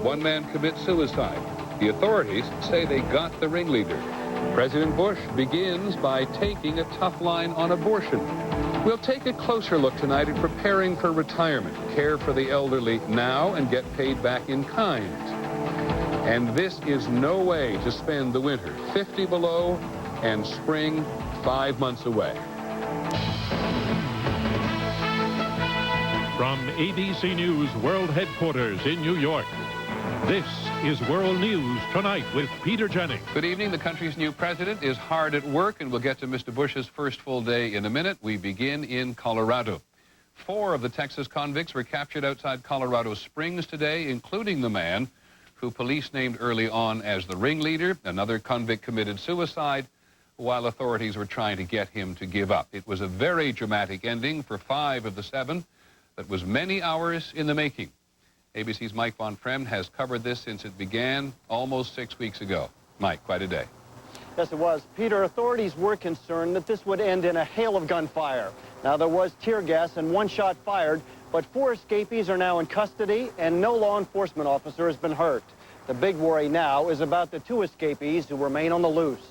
one man commit suicide. The authorities say they got the ringleader. President Bush begins by taking a tough line on abortion. We'll take a closer look tonight at preparing for retirement, care for the elderly now and get paid back in kind. And this is no way to spend the winter. 50 below and spring 5 months away. From ABC News World Headquarters in New York, this is World News Tonight with Peter Jennings. Good evening. The country's new president is hard at work, and we'll get to Mr. Bush's first full day in a minute. We begin in Colorado. 4 of the Texas convicts were captured outside Colorado Springs today, including the man who police named early on as the ringleader. Another convict committed suicide while authorities were trying to get him to give up. It was a very dramatic ending for 5 of the 7 that was many hours in the making. ABC's Mike Von Fremd has covered this since it began almost 6 weeks ago. Mike, quite a day. Yes, it was. Peter, authorities were concerned that this would end in a hail of gunfire. Now, there was tear gas and 1 shot fired, but 4 escapees are now in custody and no law enforcement officer has been hurt. The big worry now is about the 2 escapees who remain on the loose.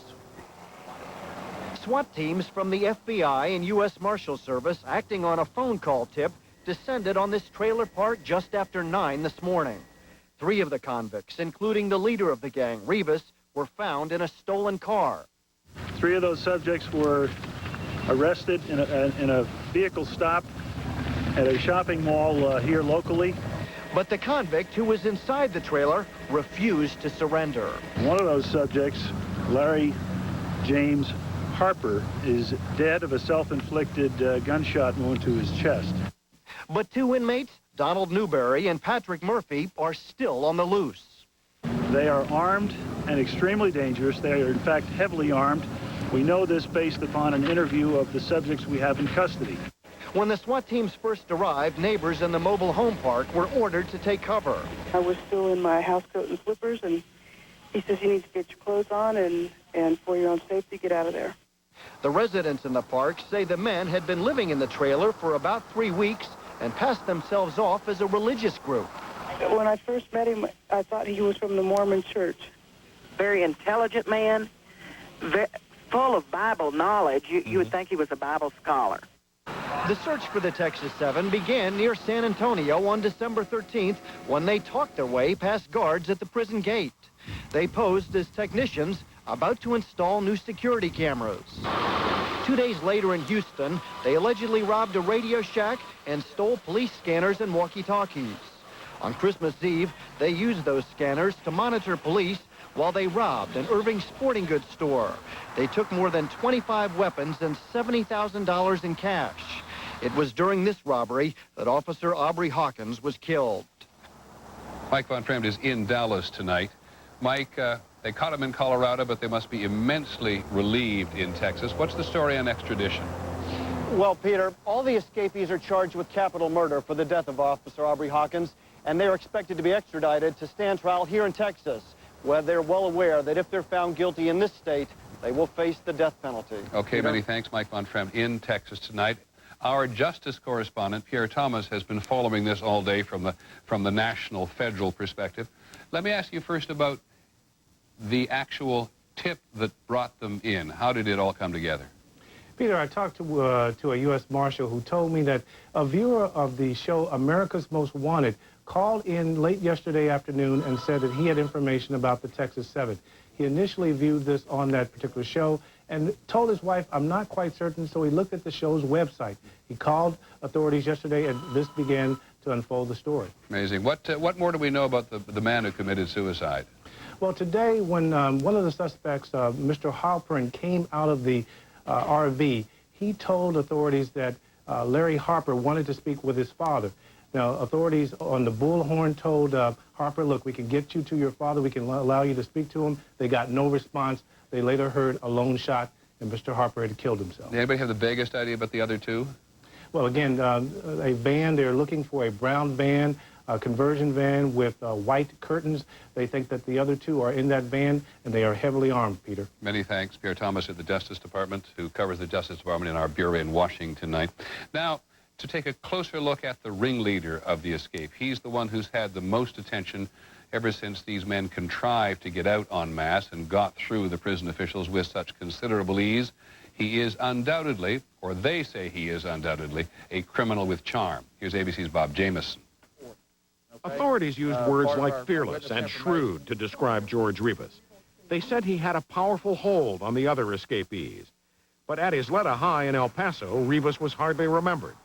SWAT teams from the FBI and U.S. Marshal Service, acting on a phone call tip, descended on this trailer park just after 9 this morning. 3 of the convicts, including the leader of the gang, Rivas, were found in a stolen car. 3 of those subjects were arrested in a vehicle stop at a shopping mall here locally. But the convict who was inside the trailer refused to surrender. One of those subjects, Larry James Harper, is dead of a self-inflicted gunshot wound to his chest. But 2 inmates, Donald Newberry and Patrick Murphy, are still on the loose. They are armed and extremely dangerous. They are, in fact, heavily armed. We know this based upon an interview of the subjects we have in custody. When the SWAT teams first arrived, neighbors in the mobile home park were ordered to take cover. I was still in my house coat and slippers, and he says you need to get your clothes on and for your own safety, get out of there. The residents in the park say the men had been living in the trailer for about 3 weeks and passed themselves off as a religious group. When I first met him, I thought he was from the Mormon church. Very intelligent man, full of Bible knowledge. You would think he was a Bible scholar. The search for the Texas 7 began near San Antonio on December 13th when they talked their way past guards at the prison gate. They posed as technicians about to install new security cameras. 2 days later in Houston, they allegedly robbed a Radio Shack and stole police scanners and walkie-talkies. On Christmas Eve, they used those scanners to monitor police while they robbed an Irving sporting goods store. They took more than 25 weapons and $70,000 in cash. It was during this robbery that Officer Aubrey Hawkins was killed. Mike Von Fremd is in Dallas tonight. Mike, they caught him in Colorado, but they must be immensely relieved in Texas. What's the story on extradition? Well, Peter, all the escapees are charged with capital murder for the death of Officer Aubrey Hawkins, and they are expected to be extradited to stand trial here in Texas, where they're well aware that if they're found guilty in this state, they will face the death penalty. Okay, Peter? Many thanks, Mike Von Fremd, in Texas tonight. Our justice correspondent, Pierre Thomas, has been following this all day from the national federal perspective. Let me ask you first about the actual tip that brought them in. How did it all come together? Peter, I talked to a U.S. Marshal who told me that a viewer of the show America's Most Wanted called in late yesterday afternoon and said that he had information about the Texas 7. He initially viewed this on that particular show and told his wife, I'm not quite certain, so he looked at the show's website. He called authorities yesterday, and this began to unfold the story. Amazing. What more do we know about the man who committed suicide? Well, today, when one of the suspects, Mr. Halpern, came out of the RV, he told authorities that Larry Harper wanted to speak with his father. Now, authorities on the Bullhorn told Harper, look, we can get you to your father. We can allow you to speak to him. They got no response. They later heard a lone shot, and Mr. Harper had killed himself. Did anybody have the vaguest idea about the other 2? Well, again, a van, they're looking for a brown van, a conversion van with white curtains. They think that the other 2 are in that van, and they are heavily armed, Peter. Many thanks, Pierre Thomas at the Justice Department, who covers the Justice Department in our bureau in Washington tonight. Now, to take a closer look at the ringleader of the escape. He's the one who's had the most attention ever since these men contrived to get out en masse and got through the prison officials with such considerable ease. He is undoubtedly, or they say he is undoubtedly, a criminal with charm. Here's ABC's Bob Jamieson. Authorities used words like fearless and shrewd to describe George Rivas. They said he had a powerful hold on the other escapees. But at Isleta High in El Paso, Rivas was hardly remembered.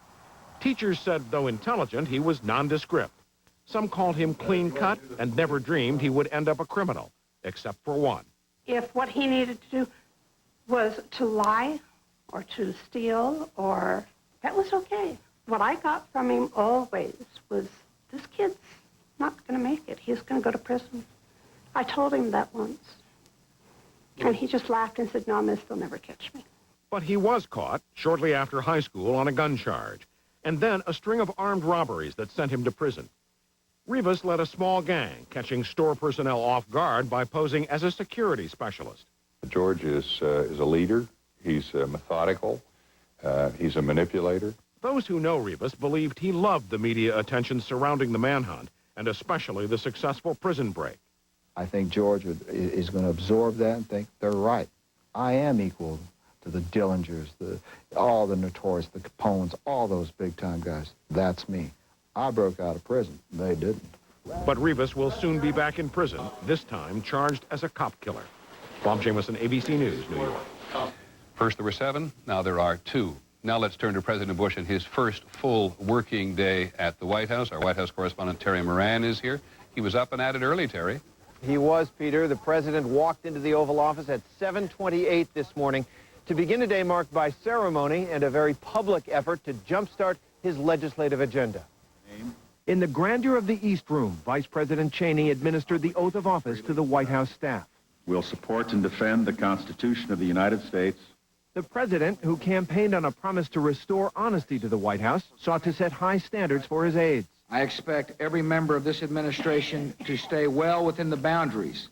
Teachers said, though intelligent, he was nondescript. Some called him clean-cut and never dreamed he would end up a criminal, except for one. If what he needed to do was to lie or to steal, that was okay. What I got from him always was, this kid's not going to make it. He's going to go to prison. I told him that once. And he just laughed and said, no, miss, they'll never catch me. But he was caught shortly after high school on a gun charge, and then a string of armed robberies that sent him to prison. Rivas led a small gang, catching store personnel off guard by posing as a security specialist. George is a leader. He's methodical. He's a manipulator. Those who know Rivas believed he loved the media attention surrounding the manhunt, and especially the successful prison break. I think George is going to absorb that and think they're right. I am equal to the Dillingers, all the Notorious, the Capones, all those big-time guys. That's me. I broke out of prison. They didn't. But Rivas will soon be back in prison, this time charged as a cop killer. Bob Jamieson, ABC News, New York. First there were 7, now there are 2. Now let's turn to President Bush and his first full working day at the White House. Our White House correspondent Terry Moran is here. He was up and at it early, Terry. He was, Peter. The president walked into the Oval Office at 7:28 this morning to begin a day marked by ceremony and a very public effort to jumpstart his legislative agenda. In the grandeur of the East Room, Vice President Cheney administered the oath of office to the White House staff. We'll support and defend the Constitution of the United States. The president, who campaigned on a promise to restore honesty to the White House, sought to set high standards for his aides. I expect every member of this administration to stay well within the boundaries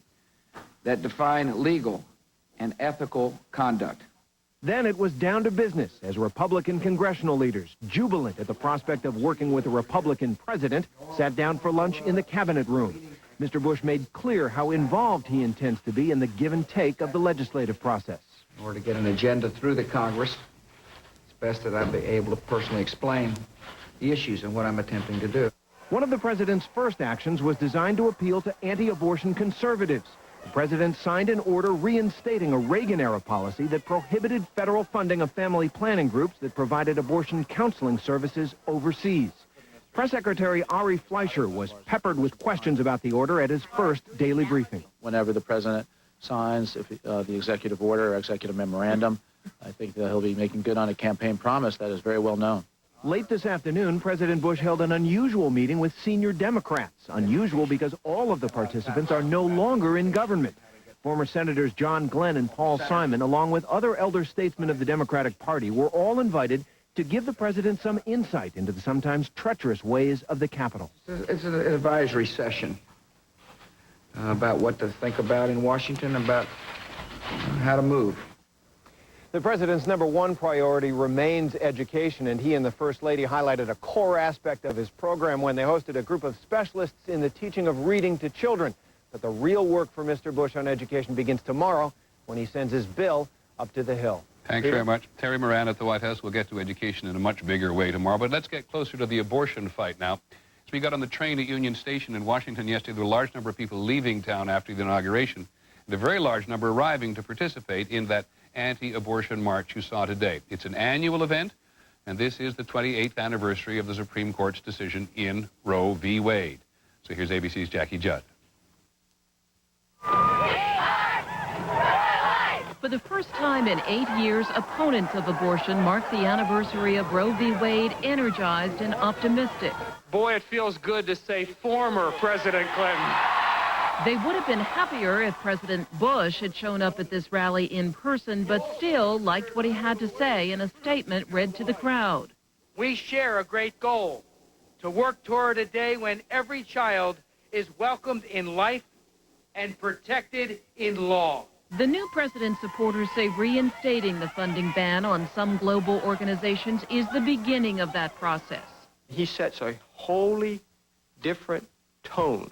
that define legal and ethical conduct. Then it was down to business as Republican congressional leaders, jubilant at the prospect of working with a Republican president, sat down for lunch in the cabinet room. Mr. Bush made clear how involved he intends to be in the give and take of the legislative process. In order to get an agenda through the Congress, it's best that I be able to personally explain the issues and what I'm attempting to do. One of the president's first actions was designed to appeal to anti-abortion conservatives. The president signed an order reinstating a Reagan-era policy that prohibited federal funding of family planning groups that provided abortion counseling services overseas. Press Secretary Ari Fleischer was peppered with questions about the order at his first daily briefing. Whenever the president signs the executive order or executive memorandum, I think that he'll be making good on a campaign promise that is very well known. Late this afternoon, President Bush held an unusual meeting with senior Democrats. Unusual because all of the participants are no longer in government. Former Senators John Glenn and Paul Simon, along with other elder statesmen of the Democratic Party, were all invited to give the president some insight into the sometimes treacherous ways of the Capitol. It's an advisory session about what to think about in Washington, about how to move. The president's #1 priority remains education, and he and the First Lady highlighted a core aspect of his program when they hosted a group of specialists in the teaching of reading to children. But the real work for Mr. Bush on education begins tomorrow when he sends his bill up to the Hill. Thanks very much. Terry Moran at the White House. We'll get to education in a much bigger way tomorrow, but let's get closer to the abortion fight now. As we got on the train at Union Station in Washington yesterday, there were a large number of people leaving town after the inauguration, and a very large number arriving to participate in that anti-abortion march you saw today. It's an annual event, and this is the 28th anniversary of the Supreme Court's decision in Roe v. Wade. So here's ABC's Jackie Judd. For the first time in 8 years, opponents of abortion marked the anniversary of Roe v. Wade energized and optimistic. Boy, it feels good to say former President Clinton. They would have been happier if President Bush had shown up at this rally in person, but still liked what he had to say in a statement read to the crowd. We share a great goal, to work toward a day when every child is welcomed in life and protected in law. The new president's supporters say reinstating the funding ban on some global organizations is the beginning of that process. He sets a wholly different tone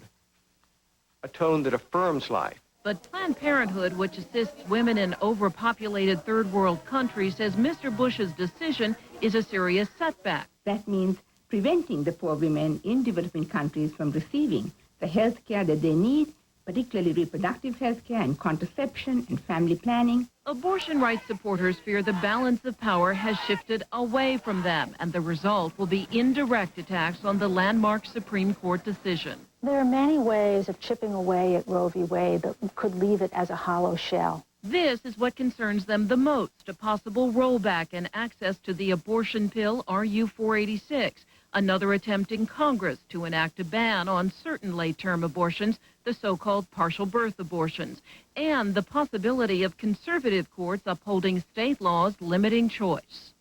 a tone that affirms life. But Planned Parenthood, which assists women in overpopulated third world countries, says Mr. Bush's decision is a serious setback. That means preventing the poor women in developing countries from receiving the health care that they need, particularly reproductive health care and contraception and family planning. Abortion rights supporters fear the balance of power has shifted away from them, and the result will be indirect attacks on the landmark Supreme Court decision. There are many ways of chipping away at Roe v. Wade that could leave it as a hollow shell. This is what concerns them the most, a possible rollback in access to the abortion pill RU-486, another attempt in Congress to enact a ban on certain late-term abortions, the so-called partial birth abortions, and the possibility of conservative courts upholding state laws limiting choice.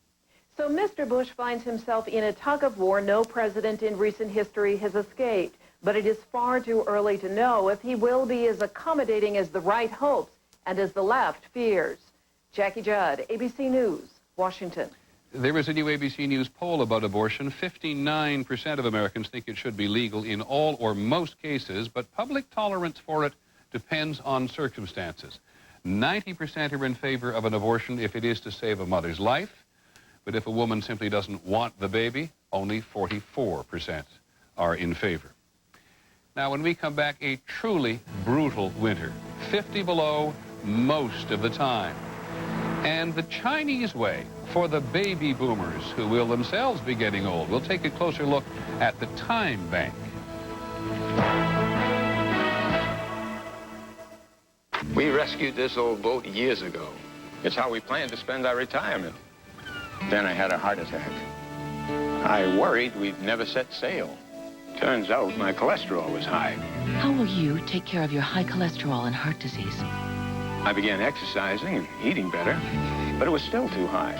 So Mr. Bush finds himself in a tug-of-war no president in recent history has escaped. But it is far too early to know if he will be as accommodating as the right hopes and as the left fears. Jackie Judd, ABC News, Washington. There is a new ABC News poll about abortion. 59% of Americans think it should be legal in all or most cases, but public tolerance for it depends on circumstances. 90% are in favor of an abortion if it is to save a mother's life, but if a woman simply doesn't want the baby, only 44% are in favor. Now, when we come back, a truly brutal winter. 50 below most of the time. And the Chinese way for the baby boomers who will themselves be getting old. We'll take a closer look at the time bank. We rescued this old boat years ago. It's how we planned to spend our retirement. Then I had a heart attack. I worried we'd never set sail. Turns out my cholesterol was high. How will you take care of your high cholesterol and heart disease? I began exercising and eating better, but it was still too high.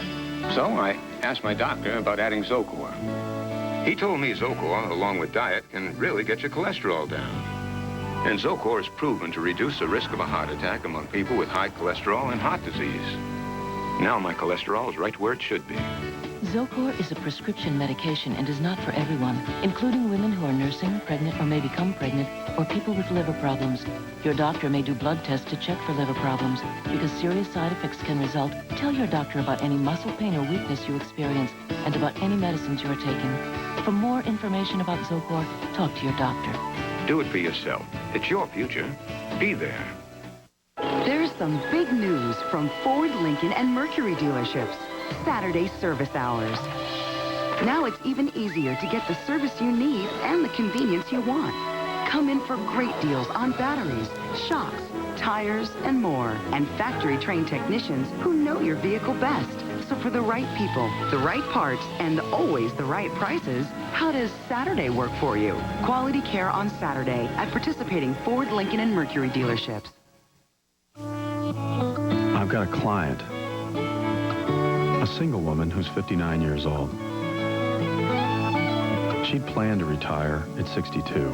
So I asked my doctor about adding Zocor. He told me Zocor, along with diet, can really get your cholesterol down. And Zocor is proven to reduce the risk of a heart attack among people with high cholesterol and heart disease. Now my cholesterol is right where it should be. Zocor is a prescription medication and is not for everyone, including women who are nursing, pregnant, or may become pregnant, or people with liver problems. Your doctor may do blood tests to check for liver problems, because serious side effects can result. Tell your doctor about any muscle pain or weakness you experience, and about any medicines you are taking. For more information about Zocor, talk to your doctor. Do it for yourself. It's your future. Be there. There's some big news from Ford, Lincoln, and Mercury dealerships. Saturday service hours. Now it's even easier to get the service you need and the convenience you want. Come in for great deals on batteries, shocks, tires, and more. And factory-trained technicians who know your vehicle best. So for the right people, the right parts, and always the right prices, how does Saturday work for you? Quality care on Saturday at participating Ford, Lincoln, and Mercury dealerships. I've got a client. A single woman who's 59 years old. She'd planned to retire at 62.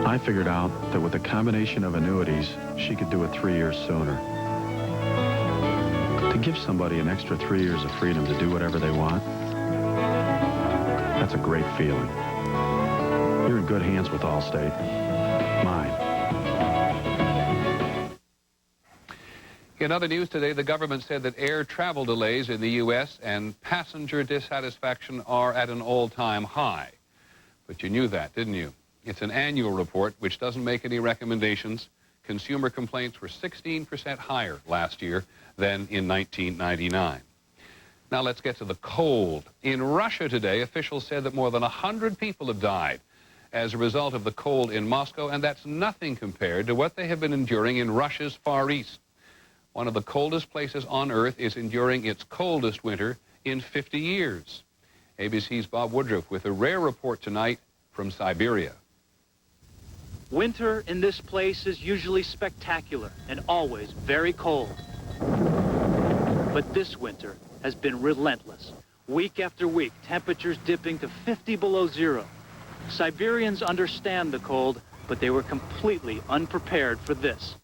I figured out that with a combination of annuities, she could do it 3 years sooner. To give somebody an extra 3 years of freedom to do whatever they want, that's a great feeling. You're in good hands with Allstate. Mine. In other news today, the government said that air travel delays in the U.S. and passenger dissatisfaction are at an all-time high. But you knew that, didn't you? It's an annual report which doesn't make any recommendations. Consumer complaints were 16% higher last year than in 1999. Now let's get to the cold. In Russia today, officials said that more than 100 people have died as a result of the cold in Moscow, and that's nothing compared to what they have been enduring in Russia's Far East. One of the coldest places on Earth is enduring its coldest winter in 50 years. ABC's Bob Woodruff with a rare report tonight from Siberia. Winter in this place is usually spectacular and always very cold. But this winter has been relentless. Week after week, temperatures dipping to 50 below zero. Siberians understand the cold, but they were completely unprepared for this.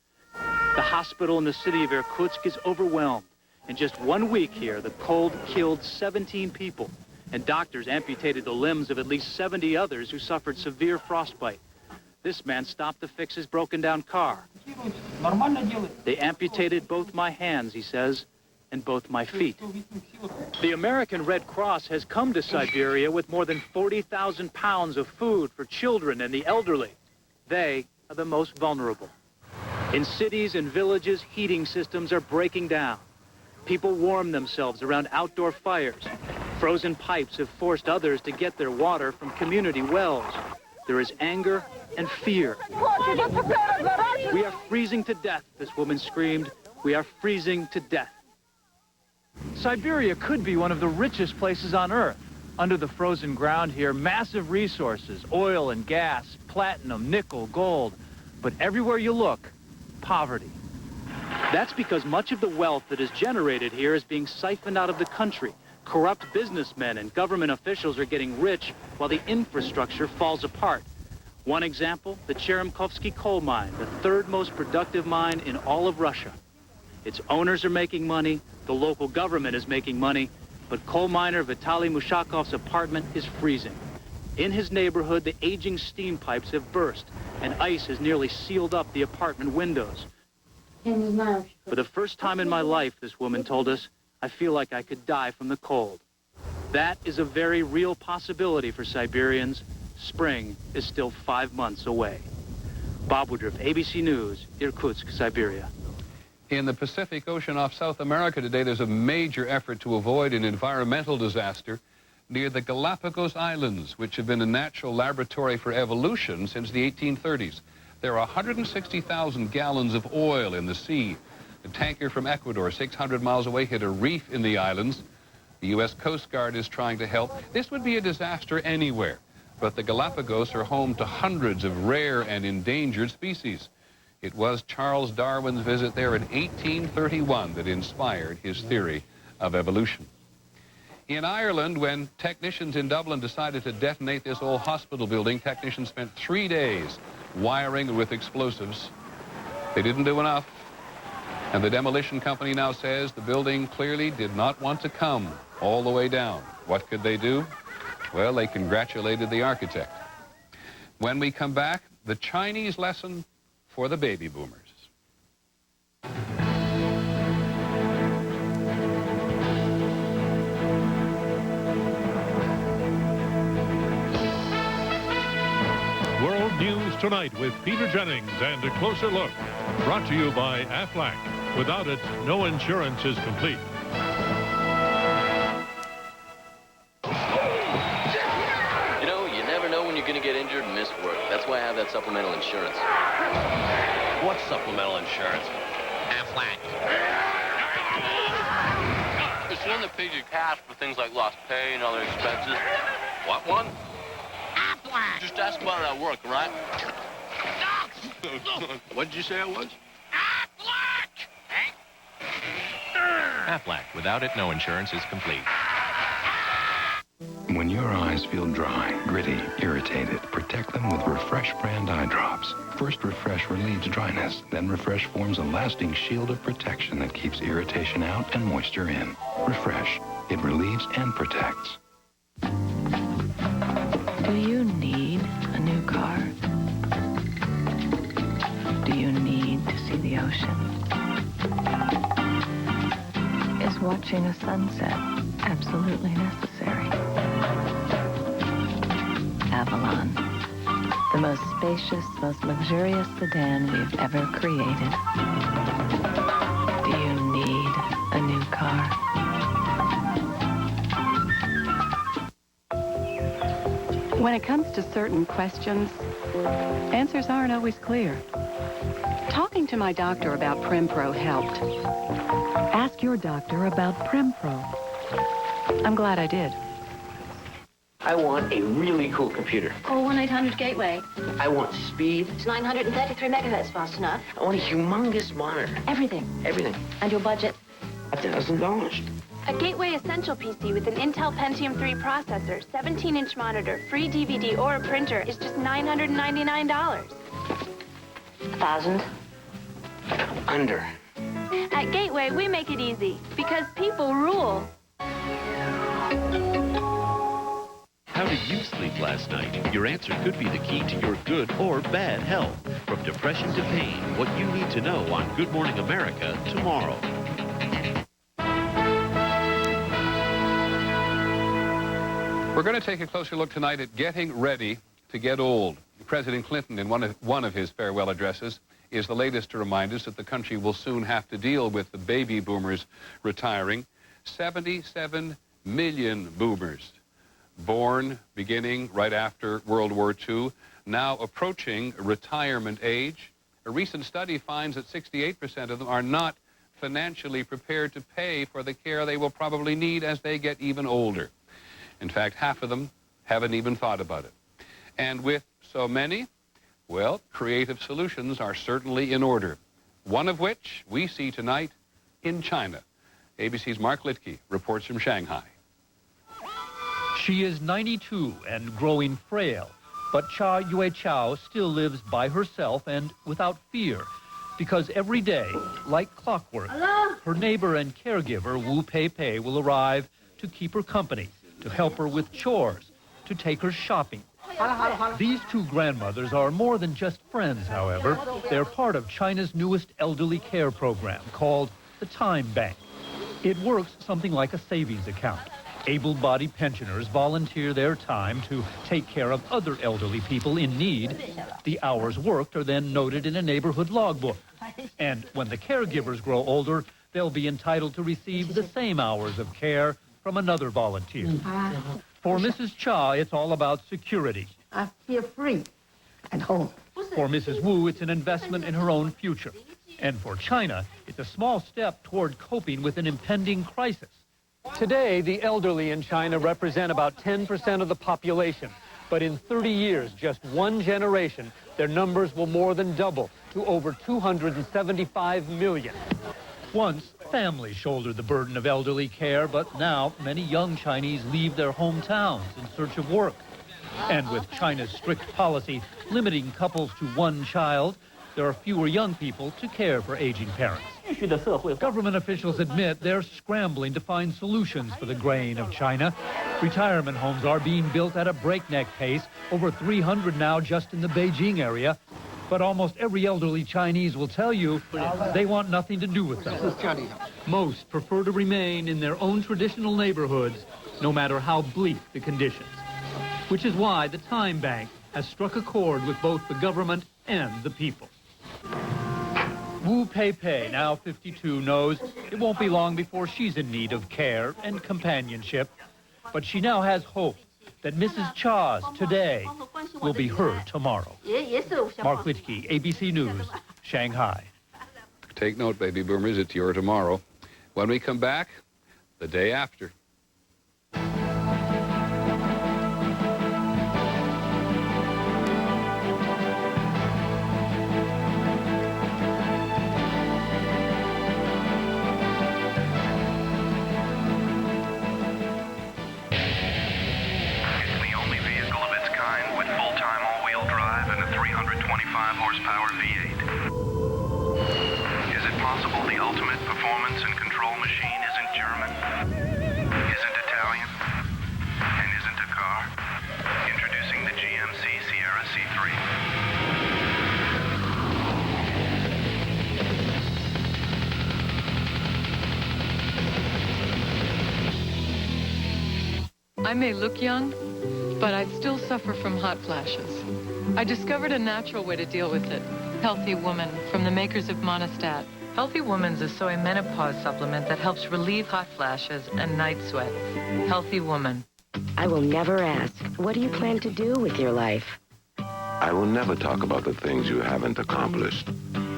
The hospital in the city of Irkutsk is overwhelmed. In just 1 week here, the cold killed 17 people, and doctors amputated the limbs of at least 70 others who suffered severe frostbite. This man stopped to fix his broken-down car. They amputated both my hands, he says, and both my feet. The American Red Cross has come to Siberia with more than 40,000 pounds of food for children and the elderly. They are the most vulnerable. In cities and villages, heating systems are breaking down. People warm themselves around outdoor fires. Frozen pipes have forced others to get their water from community wells. There is anger and fear. We are freezing to death, this woman screamed. We are freezing to death. Siberia could be one of the richest places on Earth. Under the frozen ground here, massive resources, oil and gas, platinum, nickel, gold. But everywhere you look, poverty. That's because much of the wealth that is generated here is being siphoned out of the country. Corrupt businessmen and government officials are getting rich while the infrastructure falls apart. One example, the Cheremkovsky coal mine, the third most productive mine in all of Russia. Its owners are making money, the local government is making money, but coal miner Vitaly Mushakov's apartment is freezing. In his neighborhood, the aging steam pipes have burst, and ice has nearly sealed up the apartment windows. For the first time in my life, this woman told us, I feel like I could die from the cold. That is a very real possibility for Siberians. Spring is still 5 months away. Bob Woodruff, ABC News, Irkutsk, Siberia. In the Pacific Ocean off South America today, there's a major effort to avoid an environmental disaster near the Galapagos Islands, which have been a natural laboratory for evolution since the 1830s. There are 160,000 gallons of oil in the sea. A tanker from Ecuador, 600 miles away, hit a reef in the islands. The U.S. Coast Guard is trying to help. This would be a disaster anywhere, but the Galapagos are home to hundreds of rare and endangered species. It was Charles Darwin's visit there in 1831 that inspired his theory of evolution. In Ireland, when technicians in Dublin decided to detonate this old hospital building, technicians spent 3 days wiring it with explosives. They didn't do enough, and the demolition company now says the building clearly did not want to come all the way down. What could they do? Well, they congratulated the architect. When we come back, the Chinese lesson for the baby boomers. World News Tonight with Peter Jennings and a closer look. Brought to you by Aflac. Without it, no insurance is complete. You know, you never know when you're going to get injured and miss work. That's why I have that supplemental insurance. What supplemental insurance? Aflac. It's one that pays you cash for things like lost pay and other expenses. What one? Aflac. Just ask about it at work, right? What did you say it was? Aflac. Without it, no insurance is complete. When your eyes feel dry, gritty, irritated, protect them with Refresh brand eye drops. First, Refresh relieves dryness. Then Refresh forms a lasting shield of protection that keeps irritation out and moisture in. Refresh. It relieves and protects. Do you need a new car? Do you need to see the ocean? Is watching a sunset absolutely necessary? Avalon, the most spacious, most luxurious sedan we've ever created. Do you need a new car? When it comes to certain questions, answers aren't always clear. Talking to my doctor about Prempro helped. Ask your doctor about Prempro. I'm glad I did. I want a really cool computer. Call 1-800-GATEWAY. I want speed. It's 933 megahertz, fast enough. I want a humongous monitor. Everything. Everything. And your budget? $1,000. A Gateway Essential PC with an Intel Pentium 3 processor, 17-inch monitor, free DVD, or a printer is just $999. 1,000. Under. At Gateway, we make it easy because people rule. How did you sleep last night? Your answer could be the key to your good or bad health. From depression to pain, what you need to know on Good Morning America tomorrow. We're going to take a closer look tonight at getting ready to get old. President Clinton, in one of his farewell addresses, is the latest to remind us that the country will soon have to deal with the baby boomers retiring. 77 million boomers born beginning right after World War II, now approaching retirement age. A recent study finds that 68% of them are not financially prepared to pay for the care they will probably need as they get even older. In fact, half of them haven't even thought about it. And with so many, well, creative solutions are certainly in order. One of which we see tonight in China. ABC's Mark Litke reports from Shanghai. She is 92 and growing frail, but Cha Yue-Chao still lives by herself and without fear, because every day, like clockwork, her neighbor and caregiver, Wu Pei-Pei, will arrive to keep her company, to help her with chores, to take her shopping. These two grandmothers are more than just friends, however. They're part of China's newest elderly care program called the Time Bank. It works something like a savings account. Able-bodied pensioners volunteer their time to take care of other elderly people in need. The hours worked are then noted in a neighborhood logbook. And when the caregivers grow older, they'll be entitled to receive the same hours of care from another volunteer. For Mrs. Cha, it's all about security. I feel free at home. For Mrs. Wu, it's an investment in her own future. And for China, it's a small step toward coping with an impending crisis. Today, the elderly in China represent about 10% of the population. But in 30 years, just one generation, their numbers will more than double to over 275 million. Once, families shouldered the burden of elderly care, but now many young Chinese leave their hometowns in search of work. And with China's strict policy limiting couples to one child, there are fewer young people to care for aging parents. Government officials admit they're scrambling to find solutions for the graying of China. Retirement homes are being built at a breakneck pace, over 300 now just in the Beijing area. But almost every elderly Chinese will tell you they want nothing to do with them. Most prefer to remain in their own traditional neighborhoods, no matter how bleak the conditions. Which is why the Time Bank has struck a chord with both the government and the people. Wu Pei-Pei, now 52, knows it won't be long before she's in need of care and companionship. But she now has hope that Mrs. Cha's today will be her tomorrow. Mark Litke, ABC News, Shanghai. Take note, baby boomers, it's your tomorrow. When we come back, the day after. Horsepower V8. Is it possible the ultimate performance and control machine isn't German, isn't Italian, and isn't a car? Introducing the GMC Sierra I may look young, but I'd still suffer from hot flashes. I discovered a natural way to deal with it. Healthy Woman, from the makers of Monistat. Healthy Woman's a soy menopause supplement that helps relieve hot flashes and night sweats. Healthy Woman. I will never ask, what do you plan to do with your life? I will never talk about the things you haven't accomplished.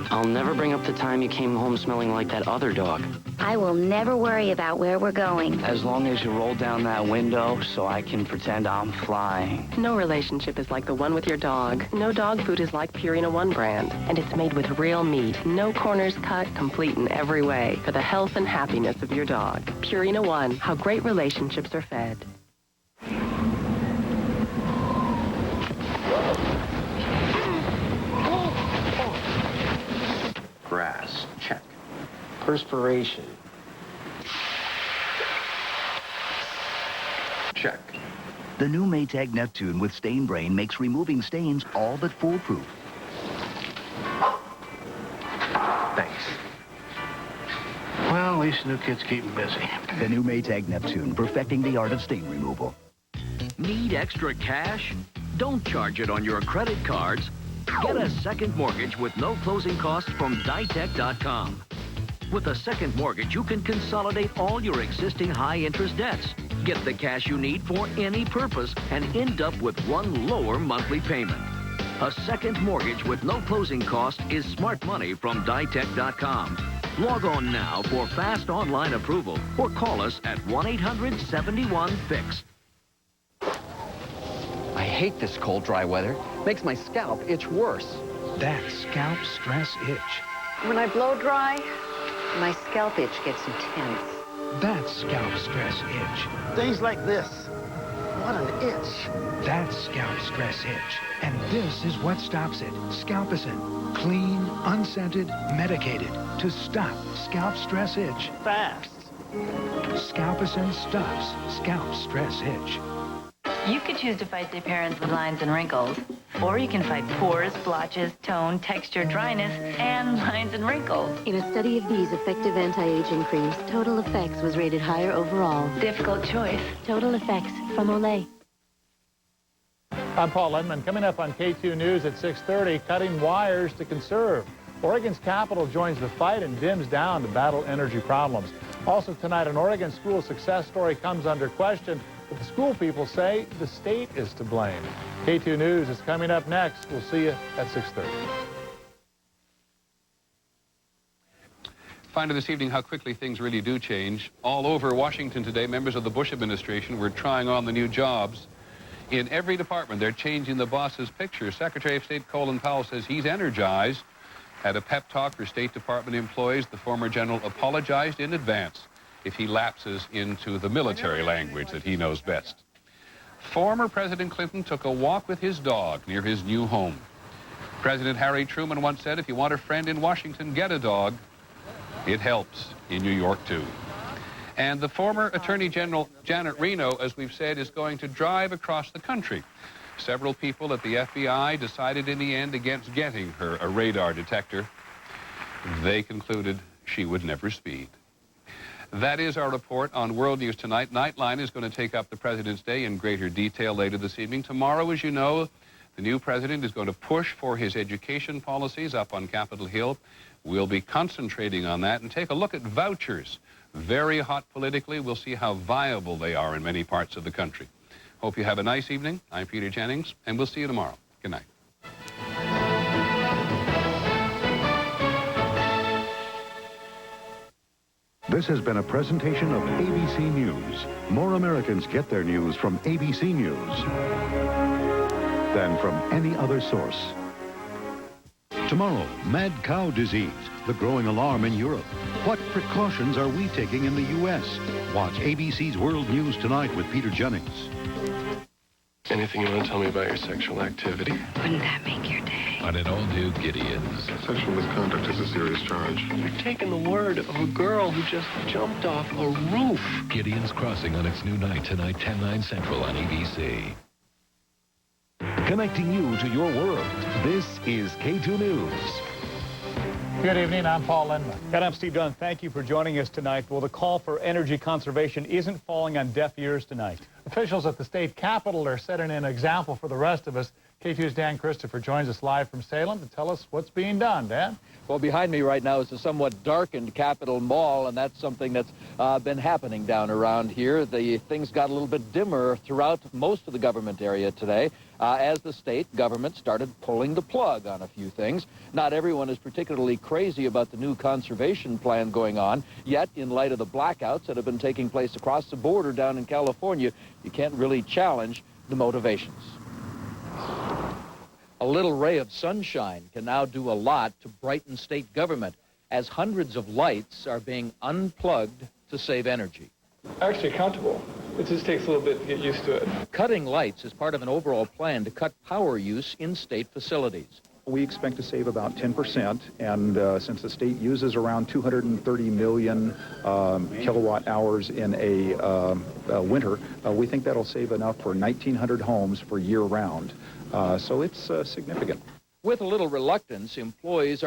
I'll never bring up the time you came home smelling like that other dog. I will never worry about where we're going. As long as you roll down that window so I can pretend I'm flying. No relationship is like the one with your dog. No dog food is like Purina One brand. And it's made with real meat. No corners cut, complete in every way. For the health and happiness of your dog. Purina One, how great relationships are fed. Grass, check. Perspiration. Check. The new Maytag Neptune with Stain Brain makes removing stains all but foolproof. Thanks. Well, at least the new kids keep them busy. The new Maytag Neptune, perfecting the art of stain removal. Need extra cash? Don't charge it on your credit cards. Get a second mortgage with no closing costs from Ditech.com. With a second mortgage, you can consolidate all your existing high-interest debts, get the cash you need for any purpose, and end up with one lower monthly payment. A second mortgage with no closing cost is smart money from Ditech.com. Log on now for fast online approval or call us at 1-800-71-FIX. I hate this cold, dry weather. Makes my scalp itch worse. That's scalp stress itch. When I blow dry, my scalp itch gets intense. That's scalp stress itch. Days like this. What an itch. That's scalp stress itch. And this is what stops it. Scalpicin. Clean, unscented, medicated to stop scalp stress itch. Fast. Scalpicin stops scalp stress itch. You could choose to fight the appearance of lines and wrinkles, or you can fight pores, blotches, tone, texture, dryness, and lines and wrinkles. In a study of these effective anti-aging creams, Total Effects was rated higher overall. Difficult choice. Total Effects from Olay. I'm Paul Lindman. Coming up on K2 News at 6:30, cutting wires to conserve. Oregon's capital joins the fight and dims down to battle energy problems. Also tonight, an Oregon school success story comes under question, but the school people say the state is to blame. K2 News is coming up next. We'll see you at 6:30. Find this evening how quickly things really do change. All over Washington today, members of the Bush administration were trying on the new jobs. In every department, they're changing the boss's picture. Secretary of State Colin Powell says he's energized. At a pep talk for State Department employees, the former general apologized in advance if he lapses into the military language that he knows best. Former President Clinton took a walk with his dog near his new home. President Harry Truman once said, if you want a friend in Washington, get a dog. It helps in New York, too. And the former Attorney General Janet Reno, as we've said, is going to drive across the country. Several people at the FBI decided in the end against getting her a radar detector. They concluded she would never speed. That is our report on World News Tonight. Nightline is going to take up the President's Day in greater detail later this evening. Tomorrow, as you know, the new president is going to push for his education policies up on Capitol Hill. We'll be concentrating on that and take a look at vouchers. Very hot politically. We'll see how viable they are in many parts of the country. Hope you have a nice evening. I'm Peter Jennings, and we'll see you tomorrow. Good night. This has been a presentation of ABC News. More Americans get their news from ABC News than from any other source. Tomorrow, mad cow disease, the growing alarm in Europe. What precautions are we taking in the U.S.? Watch ABC's World News Tonight with Peter Jennings. Anything you want to tell me about your sexual activity? Wouldn't that make your day? On an all-new Gideon's. Sexual misconduct is a serious charge. You're taking the word of a girl who just jumped off a roof. Gideon's Crossing on its new night tonight, 10/9 Central on ABC. Connecting you to your world. This is K2 News. Good evening, I'm Paul Lindman. And I'm Steve Dunn. Thank you for joining us tonight. Well, the call for energy conservation isn't falling on deaf ears tonight. Officials at the state capitol are setting an example for the rest of us. K2's Dan Christopher joins us live from Salem to tell us what's being done. Dan? Well, behind me right now is a somewhat darkened Capitol Mall, and that's something that's been happening down around here. The things got a little bit dimmer throughout most of the government area today as the state government started pulling the plug on a few things. Not everyone is particularly crazy about the new conservation plan going on, yet in light of the blackouts that have been taking place across the border down in California, you can't really challenge the motivations. A little ray of sunshine can now do a lot to brighten state government as hundreds of lights are being unplugged to save energy. Actually accountable. It just takes a little bit to get used to it. Cutting lights is part of an overall plan to cut power use in state facilities. We expect to save about 10%, and since the state uses around 230 million kilowatt hours in a winter, we think that'll save enough for 1,900 homes for year-round. So it's significant. With a little reluctance, employees are